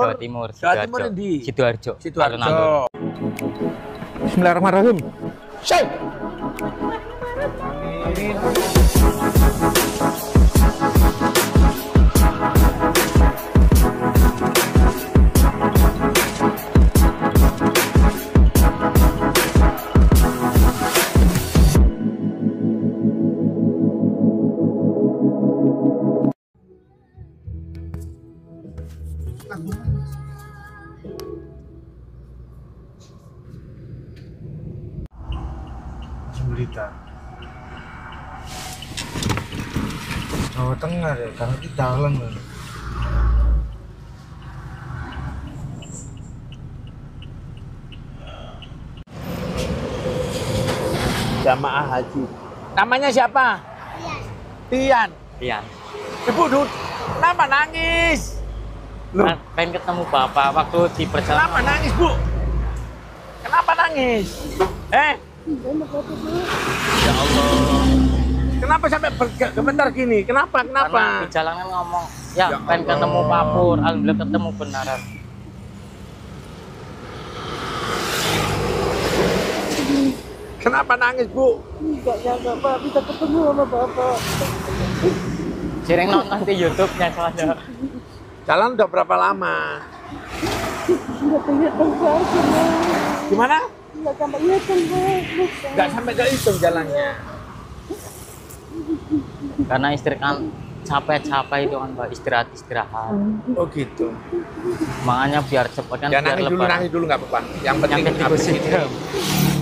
Jawa Timur. Jawa Timur di Sidoarjo. Sidoarjo. Bismillahirrahmanirrahim. Syai. Blitar. Jawa Tengah ya, karena di dalam loh. Jamaah haji. Namanya siapa? Tian. Tian. Ibu Dud, kenapa nangis? Loh, Pengen ketemu bapak waktu di perjalanan. kenapa nangis, Bu? Kenapa nangis? Ya Allah. Kenapa sampai gemetar gini? Kenapa? Karena di jalanan ngomong, ya pengen ketemu Pak Pur. Alhamdulillah ketemu beneran. Kenapa nangis, Bu? Enggak nyangka Pak bisa ketemu sama Bapak. Sering nonton di YouTube-nya soalnya. Jalan udah berapa lama? Enggak kelihatan Pak. Gimana? Enggak sampai hitung Pak. Nggak sampai kehitung jalannya. Karena istri kan capek-capek itu kan Mbak, istirahat. Oh gitu. Makanya biar cepat kan, Ya biar nangis dulu nggak apa-apa. Yang penting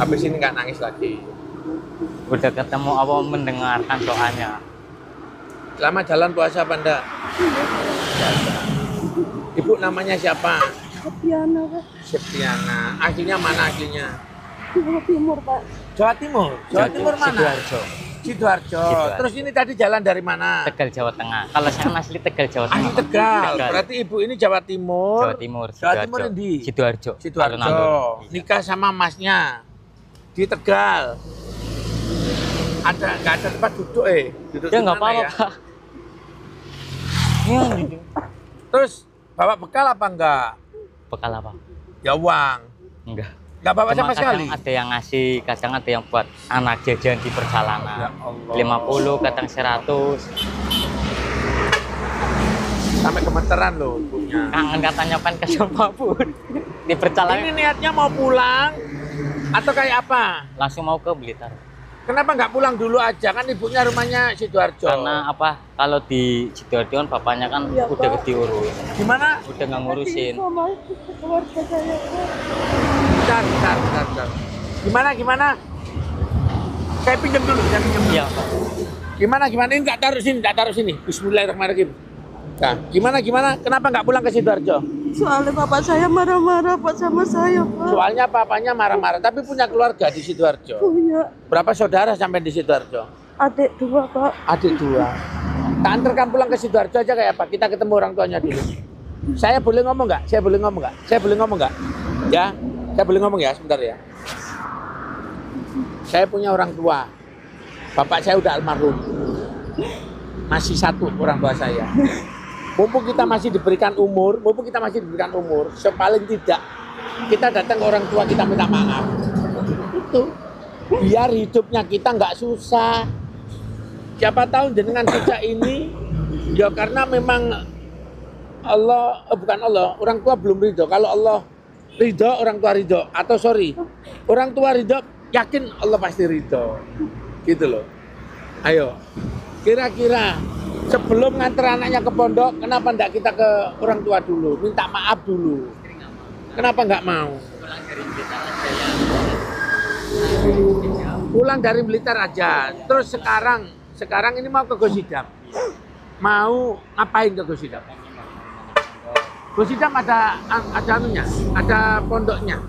habis ini nggak nangis lagi. Udah ketemu apa mendengarkan doanya. Selama jalan puasa apa enggak? Ibu namanya siapa? Septiana Pak. Septiana. Aslinya mana aslinya? Jawa Timur Pak. Jawa Timur. Jawa Timur mana? Sidoarjo. Sidoarjo. Terus ini tadi jalan dari mana? Tegal Jawa Tengah. Kalau saya asli Tegal Jawa Tengah. Asli Tegal. Berarti ibu ini Jawa Timur. Jawa Timur. Jawa Timur di Sidoarjo. Sidoarjo. Nikah sama masnya di Tegal. Nggak ada tempat duduk duduk Ya nggak di mana apa-apa Pak. Iya. Terus bawa bekal apa enggak? Bekal apa? Ya uang. Enggak. Enggak bawa Cuma sama sekali. Kadang ada yang ngasih, kadang ada yang buat anak jajan di perjalanan. Ya Allah. 50, kadang 100. Sampai gemeteran loh ibunya. Kangen katanya pengen ke Jawa Pur. Di perjalanan Ini niatnya mau pulang atau kayak apa? langsung mau ke Blitar. Kenapa nggak pulang dulu aja? Kan ibunya rumahnya Sidoarjo. Karena apa? Kalau di Sidoarjo kan bapaknya kan Iya, udah Pak. diurus. Gimana? Udah nggak ngurusin. Sama keluarga saya Pak. Bentar. Gimana? Saya pinjam dulu, saya pinjam dulu. Iya Pak. Gimana? Ini nggak taruh sini. Bismillahirrahmanirrahim. Nah, gimana? Kenapa nggak pulang ke Sidoarjo? Soalnya bapak saya marah-marah Pak sama saya Pak. Soalnya papanya marah-marah, tapi punya keluarga di Sidoarjo. Punya Berapa saudara sampai di Sidoarjo? adik 2 Pak. Adik 2. Tak antarkan pulang ke Sidoarjo aja kayak apa? Kita ketemu orang tuanya dulu. Saya boleh ngomong nggak? Ya, saya boleh ngomong ya, sebentar ya. Saya punya orang tua. Bapak saya udah almarhum. Masih satu orang tua saya. Mumpung kita masih diberikan umur, sepaling tidak kita datang ke orang tua kita minta maaf. Itu biar hidupnya kita nggak susah. Siapa tahu jenengan sejak ini ya karena memang orang tua belum ridho. Kalau Allah ridho, orang tua ridho. Orang tua ridho, yakin Allah pasti ridho. Gitu loh. Ayo, kira-kira sebelum nganter anaknya ke pondok, kenapa enggak kita ke orang tua dulu, minta maaf dulu? Kenapa enggak mau? Pulang dari Blitar aja. Terus sekarang ini mau ke Gosidam. Mau ngapain ke Gosidam? Gosidam ada anunya, ada pondoknya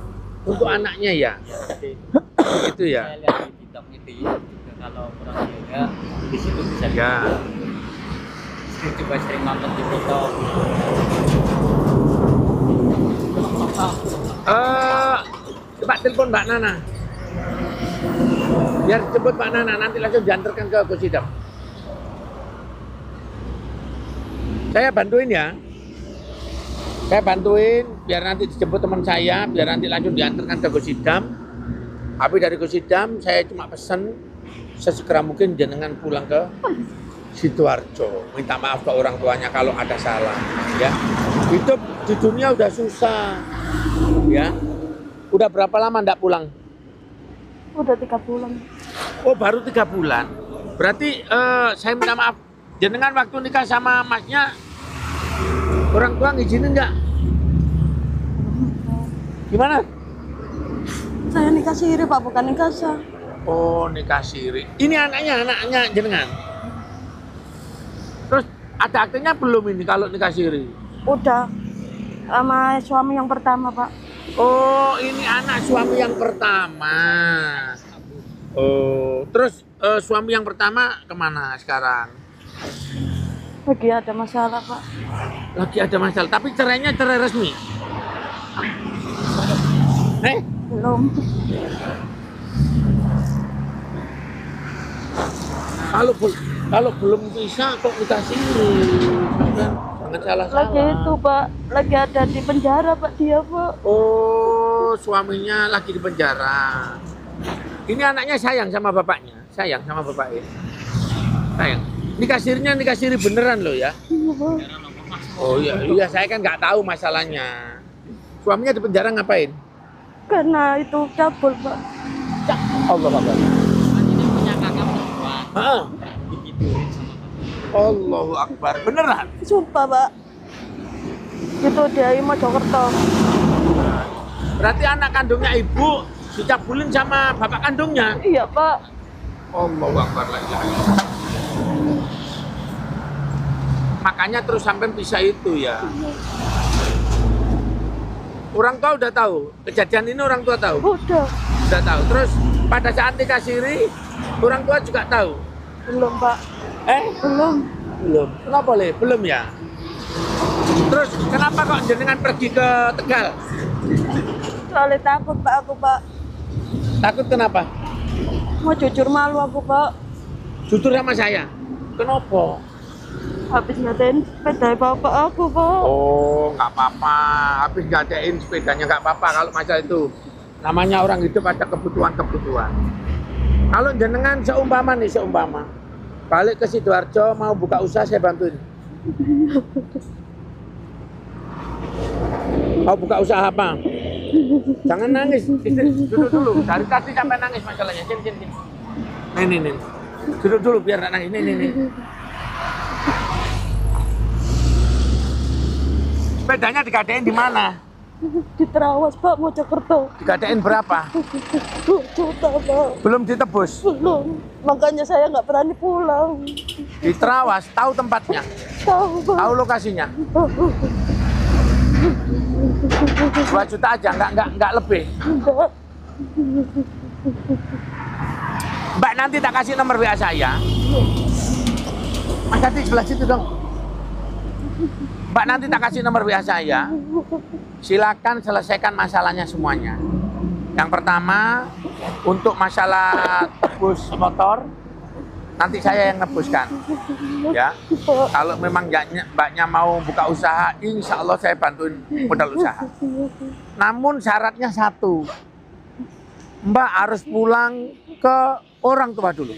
untuk anaknya ya. Itu ya. Saya lihat di TikTok itu ya. Kalau kurang juga di situ bisa Ya. Saya juga sering nonton di TikTok. Coba telepon Mbak Nana. Biar jemput Mbak Nana, nanti langsung diantarkan ke Gosidam. Saya bantuin ya. Saya bantuin biar nanti dijemput teman saya, biar nanti lanjut diantarkan ke Gosidam. Habis dari Gosidam saya cuma pesen sesegera mungkin jenengan pulang ke Sidoarjo. Minta maaf ke orang tuanya kalau ada salah, ya. Hidup di dunia udah susah, ya. Udah berapa lama ndak pulang? Udah 3 bulan. Oh, baru 3 bulan. Berarti saya minta maaf. Jenengan waktu nikah sama masnya, orang tua ngizinin nggak? Gimana? Saya nikah siri Pak, bukan nikah sah. Oh, nikah siri. Ini anaknya jenengan. Terus ada aktenya belum ini kalau nikah siri? Udah sama suami yang pertama Pak. Oh, ini anak suami yang pertama. Oh, terus suami yang pertama kemana sekarang? Lagi ada masalah Pak. Lagi ada masalah, tapi cerainya cerai resmi. Belum. Kalau belum bisa kok nikah siri, jangan salah-salah. Lagi itu Pak, lagi ada di penjara Pak dia Pak. Oh, suaminya lagi di penjara. Ini anaknya sayang sama bapaknya, sayang sama bapaknya. Sayang. Nikah siri beneran loh ya. Iya Pak. Oh iya, saya kan nggak tahu masalahnya. Suaminya di penjara ngapain? Karena itu cabul Pak. Allah Akbar. Ini punya kakak perempuan. Ah, Digituin sama bapak. Allahu Akbar. Beneran? Sumpah Pak. Itu dia Mojokerto. Berarti anak kandungnya ibu dicabulin sama bapak kandungnya? Iya Pak. Allahu Akbar. La ilaha illallah. Makanya terus sampai bisa itu ya. Orang tua udah tahu kejadian ini, orang tua tahu. Udah. Udah tahu. Terus pada saat nikah siri, orang tua juga tahu. Belum Pak. Belum. Belum. Kenapa boleh? Belum ya. Terus kenapa kok jenengan pergi ke Tegal? Soalnya takut Pak aku Pak. Takut kenapa? Mau jujur malu aku Pak. Jujur sama saya. Kenapa? Habis ngatain sepeda bapak aku Pak. Oh, nggak apa-apa. Habis ngadain sepedanya nggak apa-apa kalau masalah itu. Namanya orang hidup ada kebutuhan-kebutuhan. Kalau jenengan seumpama balik ke Sidoarjo mau buka usaha saya bantuin. Mau buka usaha apa? Jangan nangis. Duduk dulu. Dari tadi sampai nangis masalahnya. Sini. Nih. Duduk dulu biar nggak nangis. Nih. Sepedanya digadein di mana? Di Terawas Pak, Mojokerto. Digadein berapa? 2 juta Pak. Belum ditebus. Belum. Makanya saya nggak berani pulang. Di Terawas, tahu tempatnya? Tahu Pak. Tahu lokasinya? 2 juta aja, nggak lebih. Enggak. Mbak, nanti tak kasih nomor WA saya. Mas Hati sebelah situ dong. Mbak, nanti tak kasih nomor WA saya. Silakan selesaikan masalahnya semuanya. Yang pertama, untuk masalah tebus motor, nanti saya yang nebuskan. Ya, kalau memang mbaknya mau buka usaha, insya Allah saya bantuin modal usaha. Namun syaratnya satu, Mbak harus pulang ke orang tua dulu.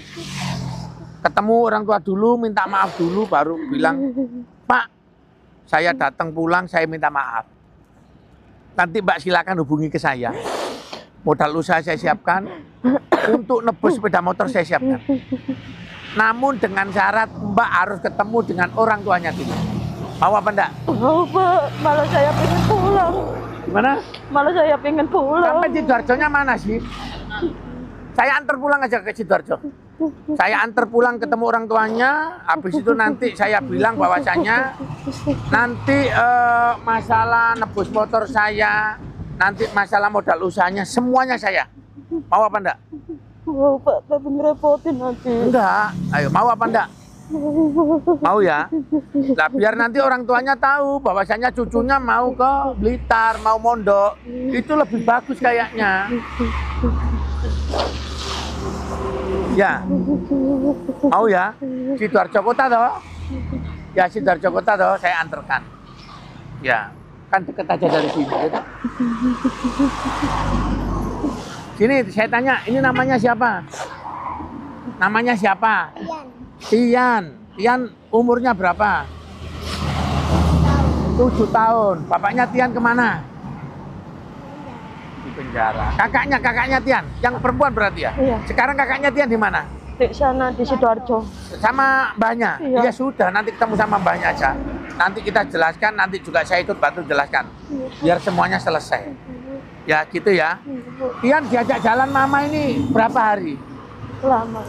Ketemu orang tua dulu, minta maaf dulu, baru bilang, Pak, saya datang pulang, saya minta maaf. Nanti Mbak silakan hubungi ke saya. Modal usaha saya siapkan, untuk nebus sepeda motor saya siapkan. Namun dengan syarat Mbak harus ketemu dengan orang tuanya dulu. Mau apa enggak? Mau Pak, malah saya pengen pulang. Gimana? Malah saya pengen pulang. Sampai Sidoarjonya mana sih? Saya antar pulang aja ke Sidoarjo. Saya antar pulang ketemu orang tuanya, habis itu nanti saya bilang bahwasanya nanti masalah nebus motor saya, nanti masalah modal usahanya, semuanya saya. Mau apa enggak? Mau Pak, tapi ngerepotin nanti. Enggak. Ayo, mau apa enggak? Mau ya? Nah, biar nanti orang tuanya tahu bahwasanya cucunya mau ke Blitar, mau mondok. Itu lebih bagus kayaknya. Ya, mau ya? Sidoarjo Kota toh? Ya, Sidoarjo Kota toh, saya antarkan. Ya, Kan deket aja dari sini. Gitu. Sini saya tanya, ini namanya siapa? Namanya siapa? Tian. Tian umurnya berapa? 7 tahun. Bapaknya Tian kemana? Di penjara. Kakaknya Tian, yang perempuan berarti ya? Iya. Sekarang kakaknya Tian di mana? Di sana, di Sidoarjo. Sama mbahnya? Iya. Ya sudah, nanti ketemu sama mbahnya aja. Nanti kita jelaskan, nanti juga saya ikut bantu jelaskan. Biar semuanya selesai. Ya gitu ya. Tian diajak jalan mama ini berapa hari? Lama.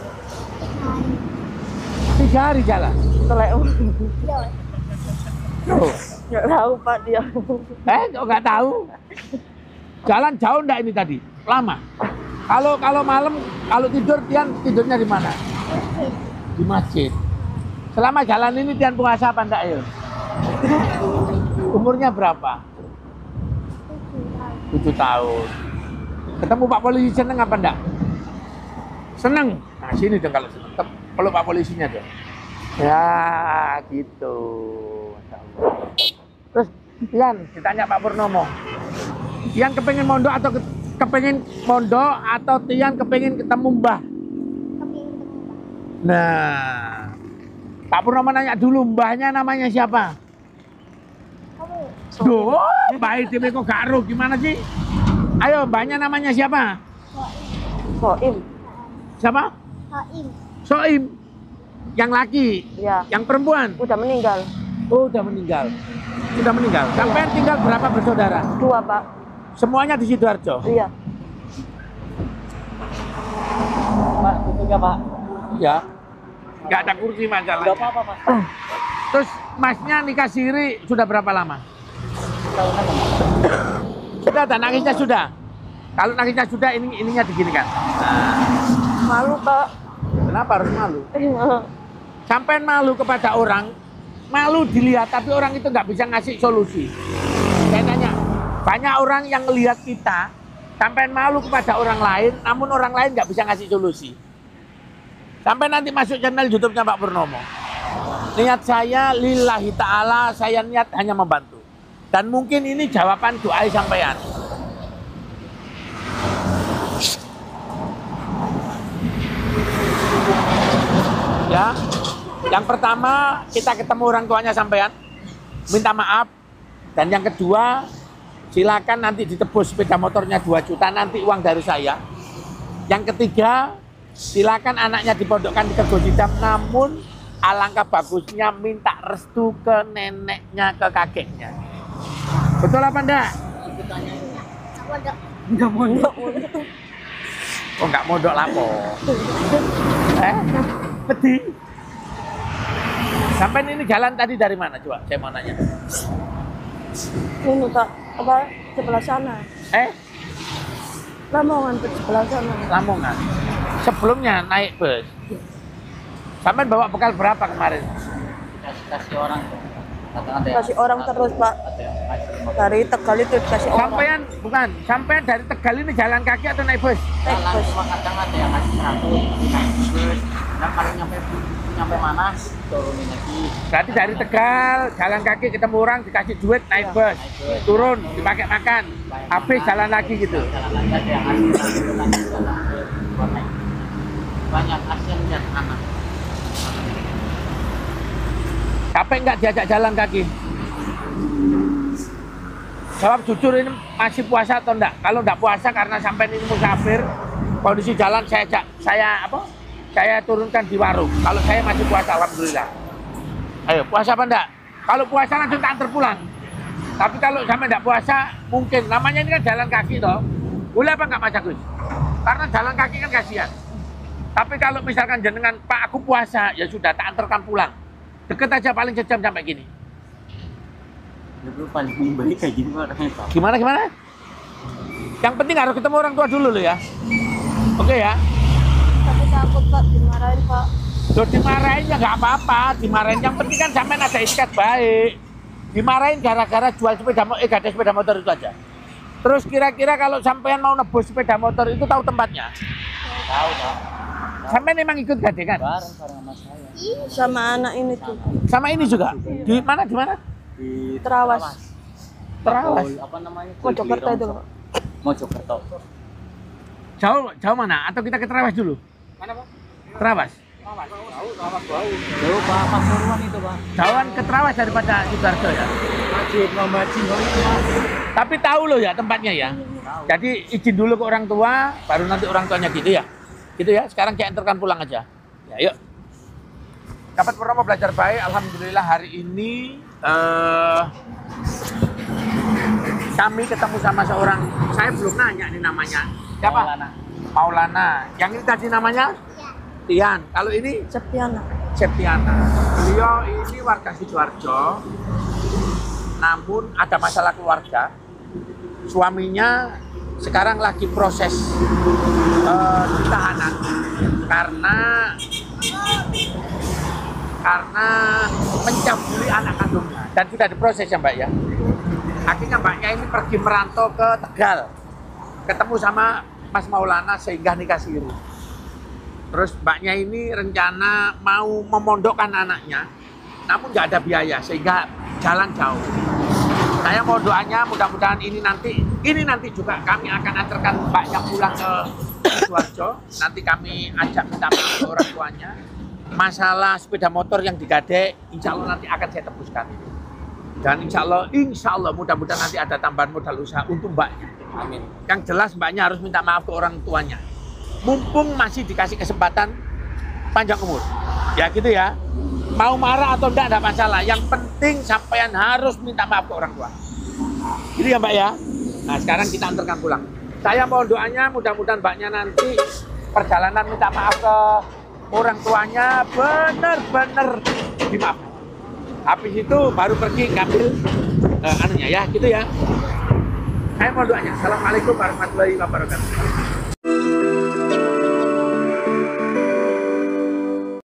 3 hari jalan. Setelah Loh. nggak tahu Pak dia. Kok nggak tahu? Jalan jauh enggak ini tadi? Lama? Kalau malam, kalau tidur, Tian tidurnya di mana? Di masjid. Selama jalan ini Tian puasa apa enggak ya? Umurnya berapa? 7 tahun. Ketemu Pak Polisi seneng apa enggak? Seneng? Nah sini dong kalau seneng. Peluk Pak Polisinya dong. Ya gitu. Terus Tian ditanya Pak Purnomo. Tian kepengen mondok atau kepengen mondok atau Tian kepengen ketemu Mbah? Nah, Pak Purnomo nanya dulu, mbahnya namanya siapa? Duh, baik tim kok gak ero, gimana sih? Ayo, mbahnya namanya siapa? Soim. Siapa? Soim. Yang laki? Ya. Yang perempuan? Udah meninggal. Oh, udah meninggal. Sudah meninggal. Sampai tinggal berapa bersaudara? 2 Pak. Semuanya di Sidoarjo? Iya. Pak, itu enggak Pak? Iya. Nggak ada kursi masalahnya. Enggak apa-apa Mas. Terus masnya nikah siri sudah berapa lama? Tahunan Mas. Sudah, dan nangisnya sudah. Kalau nangisnya sudah, ininya diginikan. Malu Pak. Kenapa harus malu? Iya. Sampai malu kepada orang, malu dilihat, tapi orang itu nggak bisa ngasih solusi. Saya tanya, banyak orang yang melihat kita, sampai malu kepada orang lain, namun orang lain nggak bisa ngasih solusi. Sampai nanti masuk channel YouTube-nya Pak Purnomo. Niat saya lillahi ta'ala, saya niat hanya membantu. Dan mungkin ini jawaban doa sampean. Ya, yang pertama kita ketemu orang tuanya sampean, minta maaf. Dan yang kedua, silakan nanti ditebus sepeda motornya 2 juta, nanti uang dari saya. Yang ketiga, silakan anaknya dipondokkan di Kergojidam, namun alangkah bagusnya minta restu ke neneknya, ke kakeknya. Betul apa enggak? Enggak mondok. Oh enggak mondok lapo. Pedih. Sampai ini jalan tadi dari mana coba? Saya mau nanya. Ini Pak, apa sebelah sana. Lamongan ke sebelah sana. Lamongan. Sebelumnya naik bus. Sampai bawa bekal berapa kemarin? Kasih orang. Ada Kasih orang terus Pak. Dari Tegal itu dikasih orang. Sampean bukan, sampean dari Tegal ini jalan kaki atau naik bus? Naik Jalan bus. cuma kadang ada yang ngasih 100, naik bus. Dan kalau nyampe mana, turunin lagi. Berarti dari Tegal jalan kaki ketemu orang dikasih duit naik bus, turun dipakai makan, habis jalan lagi gitu. Jalan lagi ada yang ngasih 100, buat naik. Banyak kasihan lihat anak. Capek nggak diajak jalan kaki? Jawab jujur, ini masih puasa atau enggak? Kalau enggak puasa karena sampai ini musafir, kondisi jalan saya turunkan di warung. Kalau saya masih puasa, alhamdulillah. Ayo, puasa apa enggak? Kalau puasa langsung tak antar pulang. Tapi kalau sampai enggak puasa, mungkin. Namanya ini kan jalan kaki toh. Boleh apa enggak Mas Agus? Karena jalan kaki kan kasihan. Tapi kalau misalkan jenengan, Pak aku puasa, ya sudah tak antarkan pulang. Deket aja paling sejam sampai gini. Itu paling baik kayak gini orangnya Pak. Gimana? Yang penting harus ketemu orang tua dulu lo ya. Oke ya. Tapi takut Pak dimarahin Pak. Loh dimarahin ya nggak apa-apa. Dimarahin yang penting kan sampean ada etiket baik. Dimarahin gara-gara jual gak ada sepeda motor itu aja. Terus kira-kira kalau sampean mau nebus sepeda motor itu tahu tempatnya? Tahu Pak. Sampean memang ikut gadekan? Bareng sama saya. Sama anak ini tuh. Sama ini juga? Di mana? Di Terawas. Terawas. Apa namanya? Mojokerto itu, Pak. Mojokerto. Jauh mana? Atau kita ke Terawas dulu? Mana, Pak? Terawas. Jauh, Pak. Pasuruan itu, Pak. Jauhan ke Terawas daripada Sidoarjo ya. Tapi tahu loh ya tempatnya ya. Jadi izin dulu ke orang tua, baru nanti orang tuanya gitu ya. Gitu ya. Sekarang saya antarkan pulang aja. Ya, yuk. Dapat Purnomo belajar baik. Alhamdulillah hari ini kami ketemu sama seorang. Saya belum nanya nih namanya. Siapa? Maulana. Yang ini tadi namanya? Tian. Kalau ini? Septiana. Septiana. Beliau ini warga Sidoarjo, namun ada masalah keluarga. Suaminya sekarang lagi proses ditahanan karena mencabuli anak kandungnya dan sudah diproses ya Mbak ya. Akhirnya Mbaknya ini pergi merantau ke Tegal, ketemu sama Mas Maulana sehingga nikah siri. Terus Mbaknya ini rencana mau memondokkan anaknya, namun nggak ada biaya sehingga jalan jauh. Saya mau doanya mudah-mudahan ini nanti juga kami akan antarkan Mbaknya pulang ke Sidoarjo. Nanti kami ajak minta maaf ke orang tuanya. Masalah sepeda motor yang digadek, insya Allah nanti akan saya tebuskan. Dan insya Allah mudah-mudahan nanti ada tambahan modal usaha untuk Mbaknya. Amin. Yang jelas Mbaknya harus minta maaf ke orang tuanya. Mumpung masih dikasih kesempatan panjang umur. Ya gitu ya. Mau marah atau enggak masalah. Yang penting sampean harus minta maaf ke orang tua. Gitu ya Mbak ya. Nah sekarang kita antarkan pulang. Saya mohon doanya mudah-mudahan Mbaknya nanti perjalanan minta maaf ke orang tuanya benar-benar dimaafkan. Habis itu baru pergi ngambil anunya ya gitu ya. Saya mohon doanya. Assalamualaikum warahmatullahi wabarakatuh.